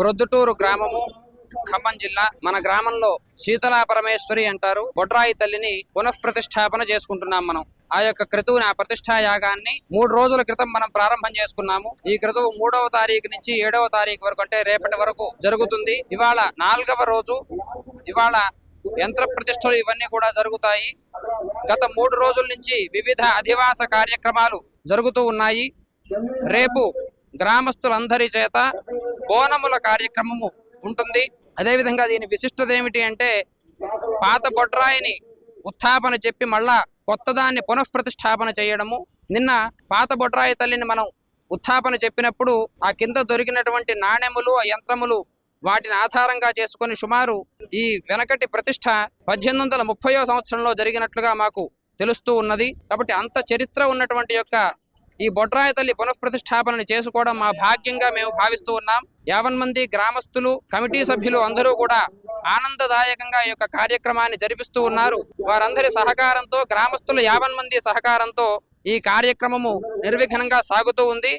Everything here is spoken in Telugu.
ప్రొద్దుటూరు గ్రామము, ఖమ్మం జిల్లా. మన గ్రామంలో శీతలా పరమేశ్వరి అంటారు, బొడ్రాయి తల్లిని పునఃప్రతిష్టాపన చేసుకుంటున్నాం మనం. ఆ యొక్క క్రతువుని, ఆ ప్రతిష్టా యాగాన్ని 3 రోజుల క్రితం మనం ప్రారంభం చేసుకున్నాము. ఈ క్రతువు 3వ తారీఖు నుంచి 7వ తారీఖు వరకు, అంటే రేపటి వరకు జరుగుతుంది. ఇవాళ 4వ రోజు. ఇవాళ యంత్ర ప్రతిష్టలు ఇవన్నీ కూడా జరుగుతాయి. గత 3 రోజుల నుంచి వివిధ అధివాస కార్యక్రమాలు జరుగుతూ ఉన్నాయి. రేపు గ్రామస్తులందరి చేత బోనముల కార్యక్రమము ఉంటుంది. అదేవిధంగా దీని విశిష్టత ఏమిటి అంటే, పాత బొడ్రాయిని ఉత్థాపన చెప్పి మళ్ళా కొత్తదాన్ని పునఃప్రతిష్టాపన చేయడము. నిన్న పాత బొడ్రాయి తల్లిని మనం ఉత్థాపన చెప్పినప్పుడు ఆ కింద దొరికినటువంటి నాణెములు, ఆ యంత్రములు, వాటిని ఆధారంగా చేసుకొని సుమారు ఈ వెనకటి ప్రతిష్ట 1830వ సంవత్సరంలో జరిగినట్లుగా మాకు తెలుస్తూ ఉన్నది. కాబట్టి అంత చరిత్ర ఉన్నటువంటి యొక్క ఈ బొడ్రాయి తల్లి పునఃప్రతిష్టాపనని చేసుకోవడం మా భాగ్యంగా మేము భావిస్తూ ఉన్నాం. 50 మంది గ్రామస్తులు, కమిటీ సభ్యులు అందరూ కూడా ఆనందదాయకంగా ఈ యొక్క కార్యక్రమాన్ని జరిపిస్తూ ఉన్నారు. వారందరి సహకారంతో, గ్రామస్తులు 50 మంది సహకారంతో ఈ కార్యక్రమము నిర్విఘ్నంగా సాగుతూ ఉంది.